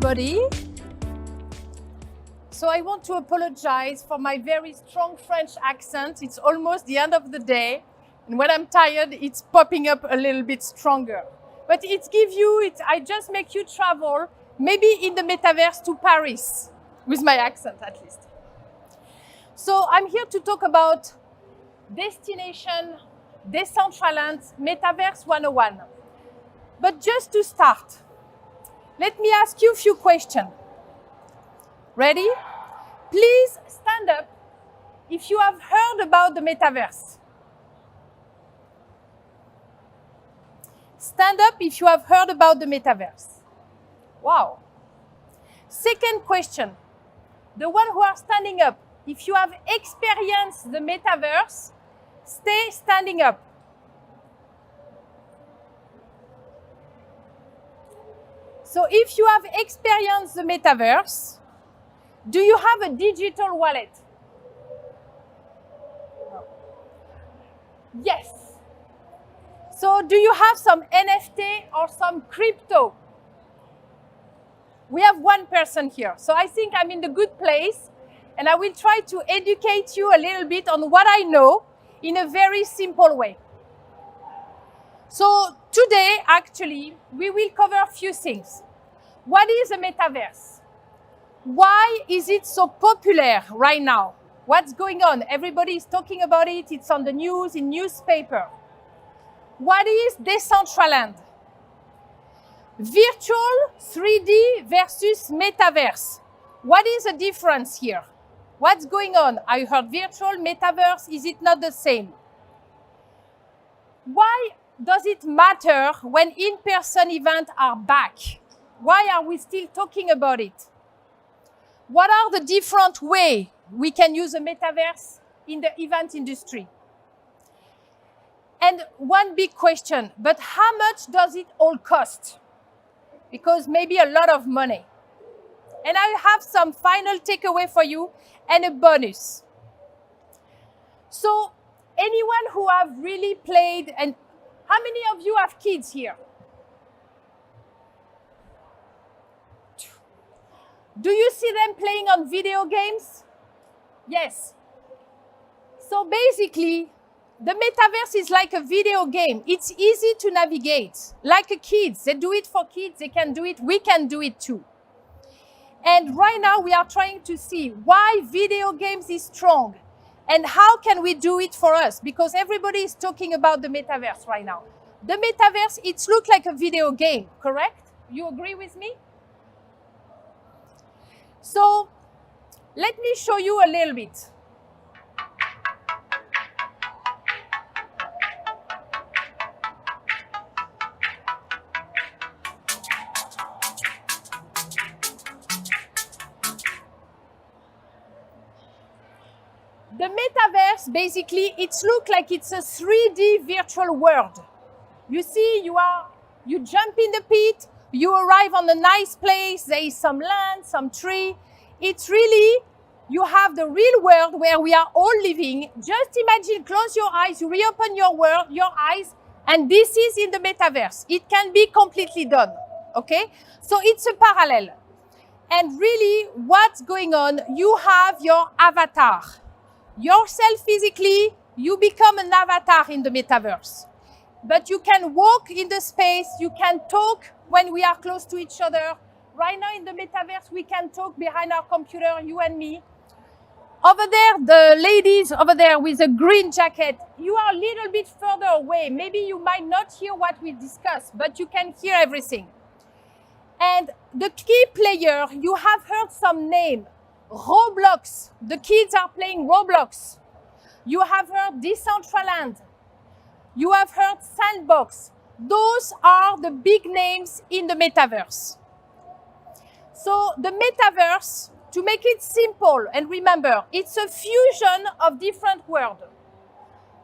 everybody. So I want to apologize for my very strong French accent. It's almost the end of the day. And when I'm tired, it's popping up a little bit stronger. But I just make you travel, maybe in the metaverse to Paris, with my accent at least. So I'm here to talk about destination, Decentraland, Metaverse 101. But just to start, let me ask you a few questions. Ready? Please stand up if you have heard about the Metaverse. Stand up if you have heard about the Metaverse. Wow. Second question, the one who are standing up, if you have experienced the Metaverse, stay standing up. So if you have experienced the Metaverse, do you have a digital wallet? Yes. So do you have some NFT or some crypto? We have one person here. So I think I'm in the good place, and I will try to educate you a little bit on what I know in a very simple way. So today, actually, we will cover a few things. What is a metaverse? Why is it so popular right now? What's going on? Everybody is talking about it. It's on the news, in newspaper. What is Decentraland? Virtual 3D versus metaverse. What is the difference here? What's going on? I heard virtual, metaverse. Is it not the same? Why does it matter when in-person events are back? Why are we still talking about it? What are the different ways we can use a metaverse in the event industry? And one big question, but how much does it all cost? Because maybe a lot of money. And I have some final takeaway for you and a bonus. So anyone who have really played, and how many of you have kids here? Do you see them playing on video games? Yes. So basically, the metaverse is like a video game. It's easy to navigate. Like kids, they do it for kids, they can do it, we can do it too. And right now we are trying to see why video games is strong and how can we do it for us, because everybody is talking about the metaverse right now. The metaverse, it looks like a video game, correct? You agree with me? So let me show you a little bit. The metaverse, basically, it looks like it's a 3D virtual world. You see, you jump in the pit, you arrive on a nice place, there is some land, some tree. It's really, you have the real world where we are all living. Just imagine, close your eyes, you reopen your eyes, and this is in the metaverse. It can be completely done, okay? So it's a parallel. And really, what's going on, you have your avatar. Yourself physically, you become an avatar in the metaverse. But you can walk in the space, you can talk when we are close to each other. Right now in the metaverse, we can talk behind our computer, you and me. Over there, the ladies over there with a green jacket, you are a little bit further away. Maybe you might not hear what we discuss, but you can hear everything. And the key player, you have heard some name. Roblox, the kids are playing Roblox. You have heard Decentraland. You have heard Sandbox. Those are the big names in the metaverse. So the metaverse, to make it simple, and remember, it's a fusion of different worlds.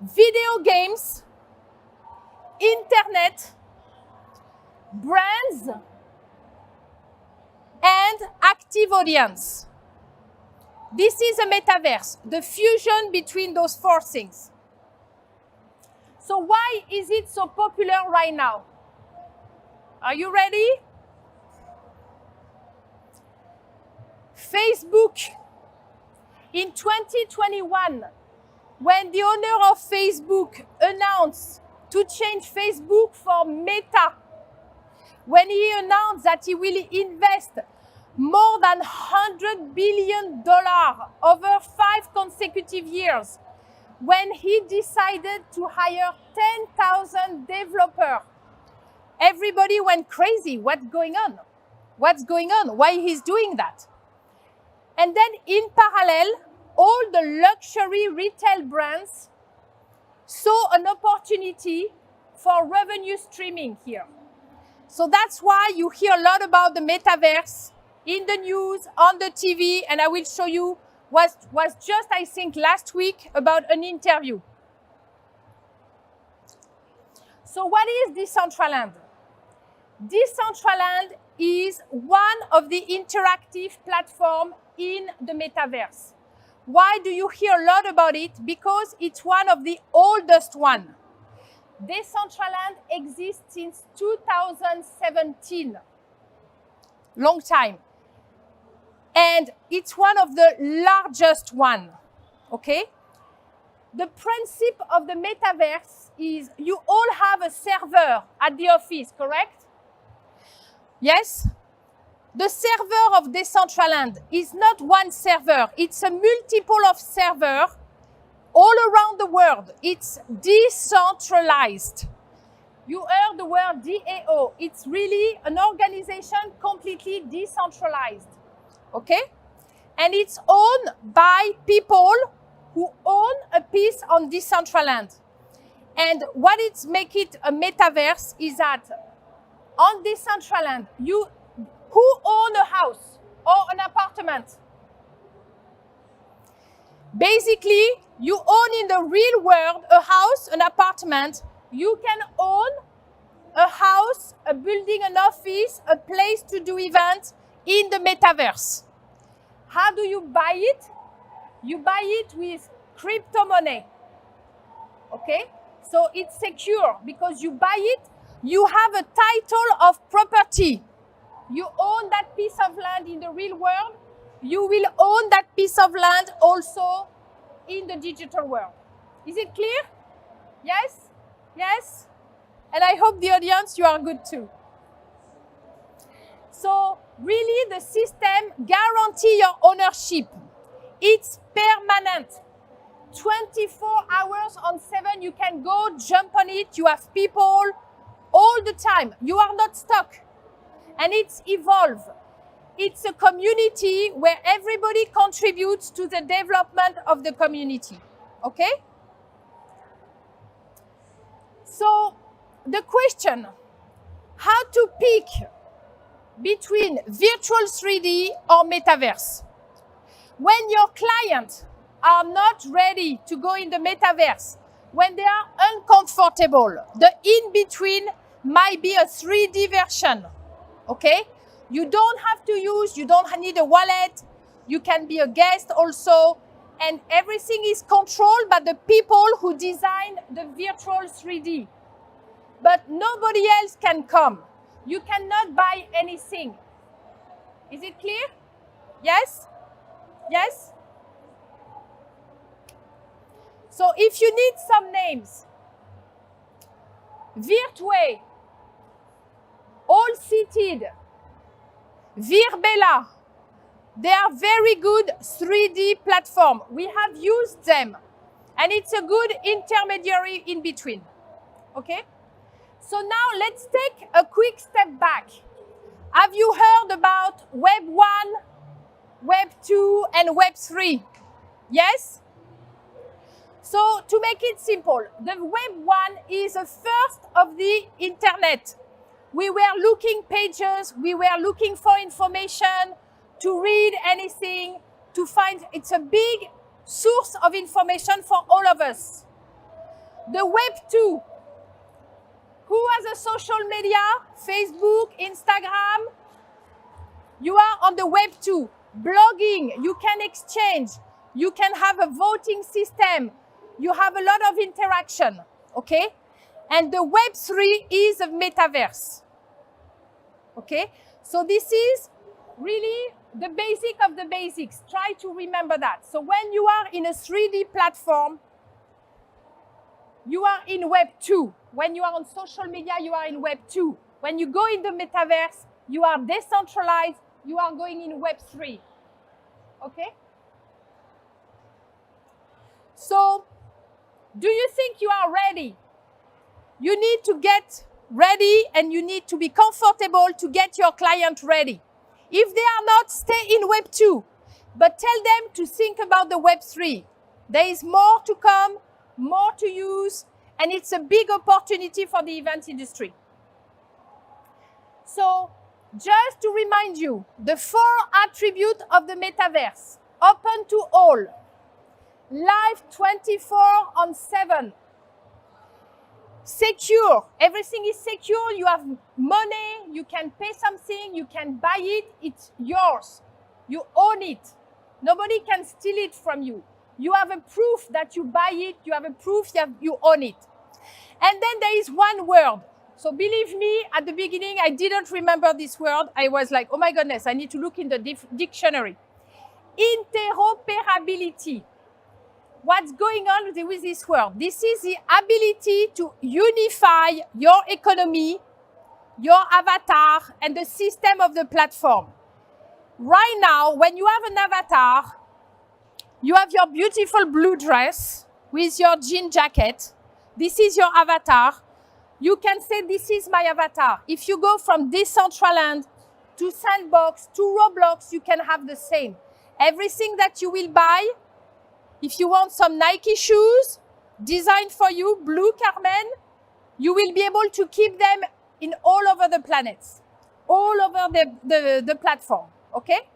Video games, internet, brands, and active audience. This is a metaverse, the fusion between those four things. So why is it so popular right now? Are you ready? Facebook in 2021, when the owner of Facebook announced to change Facebook for Meta, when he announced that he will invest more than $100 billion over 5 consecutive years, when he decided to hire 10,000 developers, everybody went crazy. What's going on? What's going on? Why he's doing that? And then in parallel, all the luxury retail brands saw an opportunity for revenue streaming here. So that's why you hear a lot about the metaverse in the news, on the TV, and I will show you was just, I think, last week about an interview. So what is Decentraland? Decentraland is one of the interactive platforms in the metaverse. Why do you hear a lot about it? Because it's one of the oldest ones. Decentraland exists since 2017. Long time. And it's one of the largest ones. Okay? The principle of the metaverse is you all have a server at the office, correct? Yes? The server of Decentraland is not one server. It's a multiple of servers all around the world. It's decentralized. You heard the word DAO. It's really an organization completely decentralized. Okay? And it's owned by people who own a piece on Decentraland. And what makes it a metaverse is that on Decentraland, who own a house or an apartment? Basically, you own in the real world a house, an apartment. You can own a house, a building, an office, a place to do events in the metaverse. How do you buy it? You buy it with crypto money. Okay? So it's secure because you buy it, you have a title of property. You own that piece of land in the real world. You will own that piece of land also in the digital world. Is it clear? Yes? Yes? And I hope the audience, you are good too. So really the system guarantees your ownership. It's permanent. 24 hours on 7, you can go jump on it. You have people all the time. You are not stuck. And it's evolved. It's a community where everybody contributes to the development of the community. Okay? So the question, how to pick between virtual 3D or metaverse? When your clients are not ready to go in the metaverse, when they are uncomfortable, the in-between might be a 3D version. Okay? You don't have to use, you don't need a wallet, you can be a guest also, and everything is controlled by the people who design the virtual 3D. But nobody else can come. You cannot buy anything. Is it clear? Yes? Yes? So if you need some names, Virtway, All Seated, Virbela, they are very good 3D platform. We have used them, and it's a good intermediary in between. Okay? So now let's take a quick step back. Have you heard about Web 1, Web 2, and Web 3? Yes? So to make it simple, the Web 1 is the first of the internet. We were looking pages, we were looking for information, to read anything, to find, it's a big source of information for all of us. The Web 2, who has a social media? Facebook, Instagram? You are on the Web 2. Blogging, you can exchange, you can have a voting system, you have a lot of interaction, okay? And the Web 3 is a metaverse. Okay, so this is really the basic of the basics. Try to remember that. So when you are in a 3D platform, you are in Web 2. When you are on social media, you are in Web 2. When you go in the metaverse, you are decentralized, you are going in Web 3. Okay? So, do you think you are ready? You need to get ready and you need to be comfortable to get your client ready. If they are not, stay in Web 2. But tell them to think about the Web 3. There is more to come, more to use, and it's a big opportunity for the event industry. So, just to remind you, the 4 attributes of the metaverse: open to all, live 24/7, secure, everything is secure, you have money, you can pay something, you can buy it, it's yours, you own it, nobody can steal it from you. You have a proof that you buy it, you have a proof that you own it. And then there is one word. So believe me, at the beginning, I didn't remember this word. I was like, oh my goodness, I need to look in the dictionary. Interoperability. What's going on with this word? This is the ability to unify your economy, your avatar, and the system of the platform. Right now, when you have an avatar, you have your beautiful blue dress with your jean jacket. This is your avatar. You can say, this is my avatar. If you go from Decentraland to Sandbox to Roblox, you can have the same. Everything that you will buy, if you want some Nike shoes, designed for you, blue Carmen, you will be able to keep them in all over the planets, all over the platform, okay?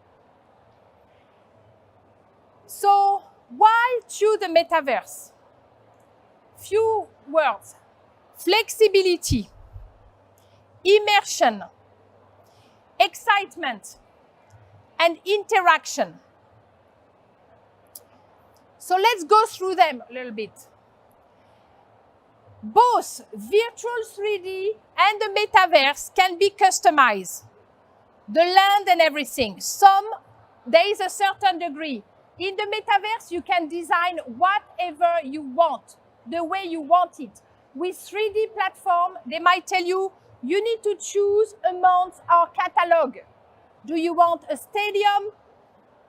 So why choose the metaverse? Few words: flexibility, immersion, excitement, and interaction. So let's go through them a little bit. Both virtual 3D and the metaverse can be customized. The land and everything. There is a certain degree. In the metaverse, you can design whatever you want, the way you want it. With 3D platform, they might tell you, you need to choose amongst our catalog. Do you want a stadium?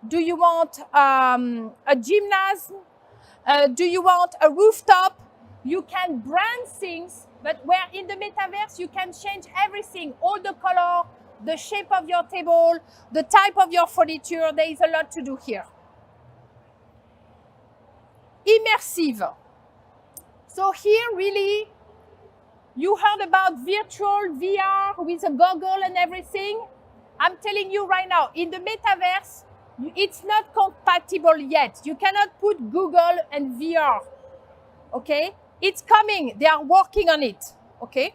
Do you want a gymnasium? Do you want a rooftop? You can brand things, but where in the metaverse, you can change everything, all the color, the shape of your table, the type of your furniture. There is a lot to do here. Immersive. So here, really, you heard about virtual VR with a goggle and everything. I'm telling you right now, in the metaverse, it's not compatible yet. You cannot put Google and VR, okay? It's coming. They are working on it, okay?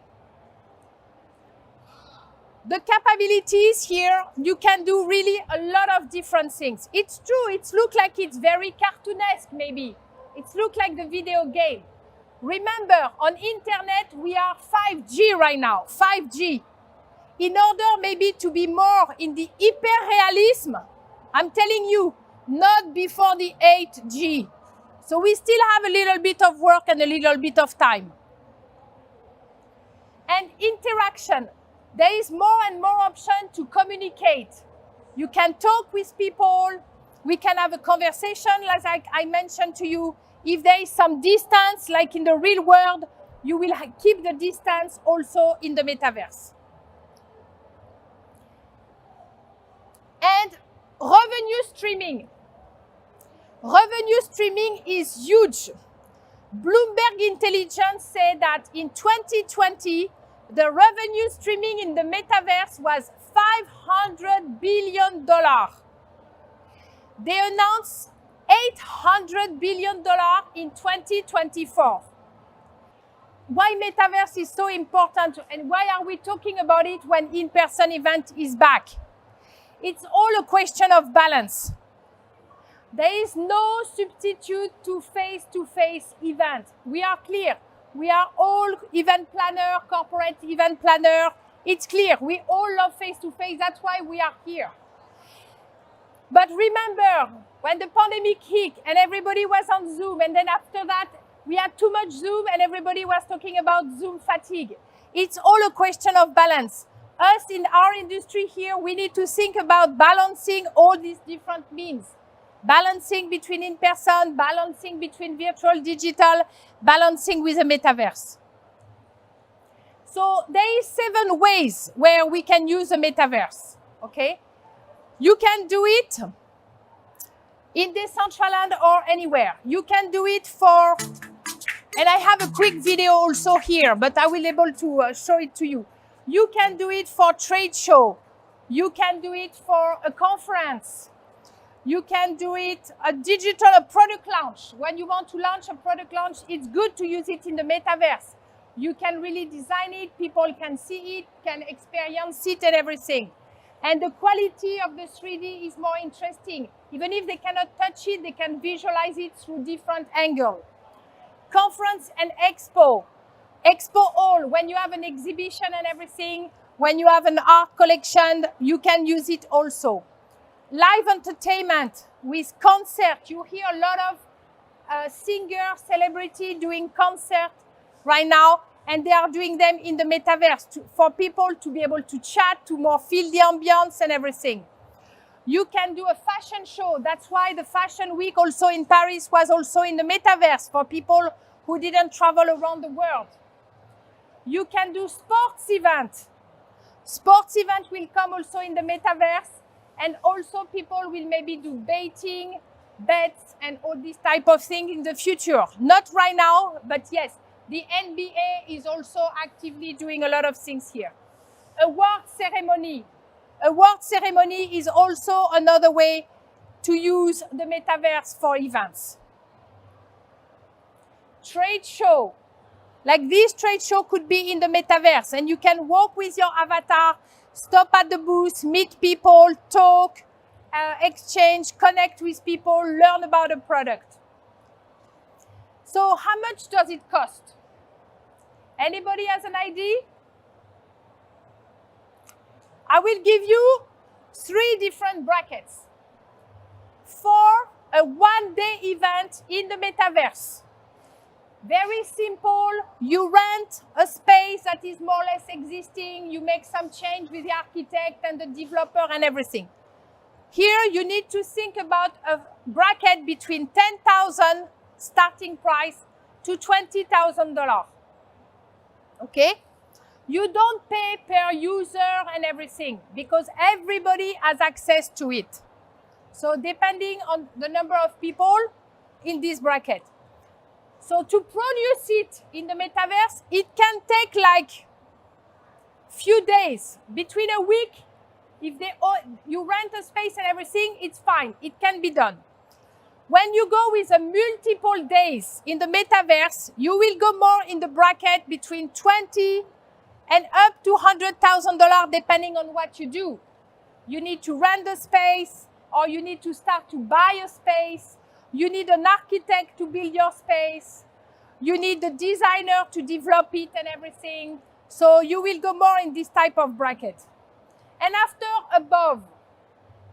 The capabilities here, you can do really a lot of different things. It's true, it looks like it's very cartoonesque maybe. It looks like the video game. Remember, on internet, we are 5G right now, 5G. In order maybe to be more in the hyper-realism, I'm telling you, not before the 8G. So we still have a little bit of work and a little bit of time. And interaction. There is more and more option to communicate. You can talk with people. We can have a conversation, like I mentioned to you. If there is some distance, like in the real world, you will keep the distance also in the metaverse. And revenue streaming. Revenue streaming is huge. Bloomberg Intelligence said that in 2020, the revenue streaming in the metaverse was $500 billion. They announced $800 billion in 2024. Why metaverse is so important and why are we talking about it when in-person event is back? It's all a question of balance. There is no substitute to face-to-face event. We are clear. We are all event planner, corporate event planner. It's clear. We all love face-to-face. That's why we are here. But remember, when the pandemic hit and everybody was on Zoom, and then after that, we had too much Zoom and everybody was talking about Zoom fatigue. It's all a question of balance. Us in our industry here, we need to think about balancing all these different means. Balancing between in-person, balancing between virtual, digital, balancing with the metaverse. So there is 7 ways where we can use the metaverse, okay? You can do it in Decentraland or anywhere. You can do it for, and I have a quick video also here, but I will be able to show it to you. You can do it for trade show. You can do it for a conference. You can do it a product launch. When you want to launch a product launch, it's good to use it in the metaverse. You can really design it, people can see it, can experience it and everything. And the quality of the 3D is more interesting. Even if they cannot touch it, they can visualize it through different angles. Conference and expo. Expo hall, when you have an exhibition and everything, when you have an art collection, you can use it also. Live entertainment with concert. You hear a lot of singers, celebrity doing concert right now, and they are doing them in the metaverse for people to be able to chat, to more feel the ambience and everything. You can do a fashion show. That's why the Fashion Week also in Paris was also in the metaverse for people who didn't travel around the world. You can do sports event. Sports event will come also in the metaverse, and also people will maybe do baiting, bets, and all this type of thing in the future. Not right now, but yes, the NBA is also actively doing a lot of things here. Award ceremony. Award ceremony is also another way to use the metaverse for events. Trade show. Like this trade show could be in the metaverse, and you can walk with your avatar, stop at the booth, meet people, talk, exchange, connect with people, learn about a product. So how much does it cost? Anybody has an idea? I will give you 3 different brackets for a one-day event in the metaverse. Very simple. You rent a space that is more or less existing. You make some change with the architect and the developer and everything. Here you need to think about a bracket between $10,000 starting price to $20,000. Okay? You don't pay per user and everything because everybody has access to it. So depending on the number of people in this bracket. So to produce it in the metaverse, it can take like few days, between a week. If you rent a space and everything, it's fine. It can be done. When you go with a multiple days in the metaverse, you will go more in the bracket between $20,000 and up to $100,000 depending on what you do. You need to rent the space, or you need to start to buy a space. You need an architect to build your space. You need the designer to develop it and everything. So you will go more in this type of bracket. And after above,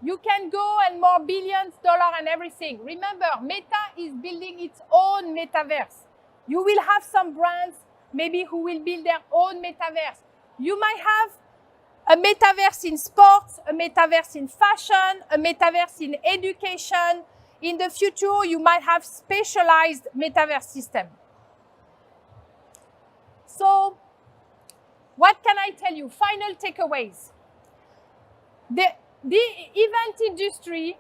you can go and more billions dollars and everything. Remember, Meta is building its own metaverse. You will have some brands maybe who will build their own metaverse. You might have a metaverse in sports, a metaverse in fashion, a metaverse in education. In the future, you might have specialized metaverse system. So, what can I tell you? Final takeaways. The event industry,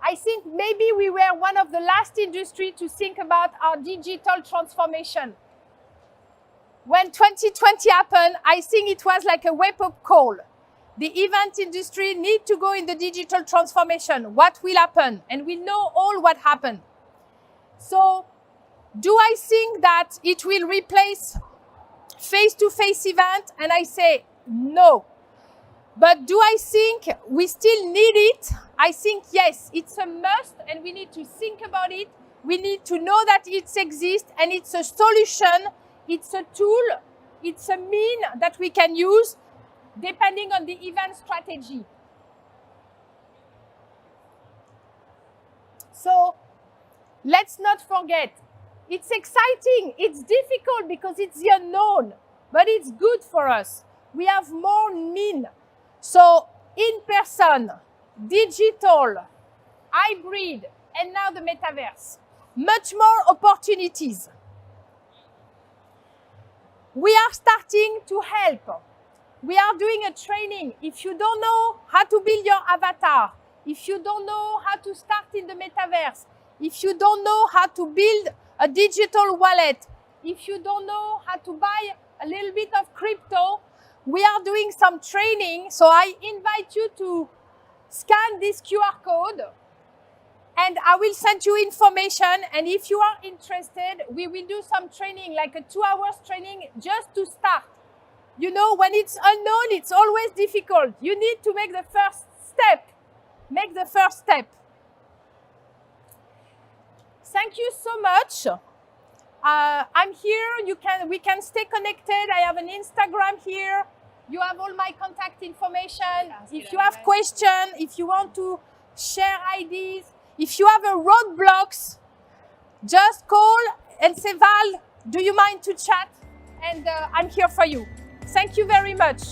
I think maybe we were one of the last industry to think about our digital transformation. When 2020 happened, I think it was like a wake-up call. The event industry need to go in the digital transformation. What will happen? And we know all what happened. So, do I think that it will replace face-to-face event? And I say no. But do I think we still need it? I think yes, it's a must, and we need to think about it. We need to know that it exists, and it's a solution, it's a tool, it's a mean that we can use depending on the event strategy. So let's not forget, it's exciting, it's difficult because it's the unknown, but it's good for us. We have more mean. So in person, digital, hybrid, and now the metaverse. Much more opportunities. We are starting to help. We are doing a training. If you don't know how to build your avatar, if you don't know how to start in the metaverse, if you don't know how to build a digital wallet, if you don't know how to buy a little bit of crypto, we are doing some training. So I invite you to scan this QR code and I will send you information. And if you are interested, we will do some training, like a 2 hours training just to start. You know, when it's unknown, it's always difficult. You need to make the first step. Make the first step. Thank you so much. I'm here. We can stay connected. I have an Instagram here. You have all my contact information. If you have questions, if you want to share ideas, if you have a roadblocks, just call and say, Val, do you mind to chat? And I'm here for you. Thank you very much.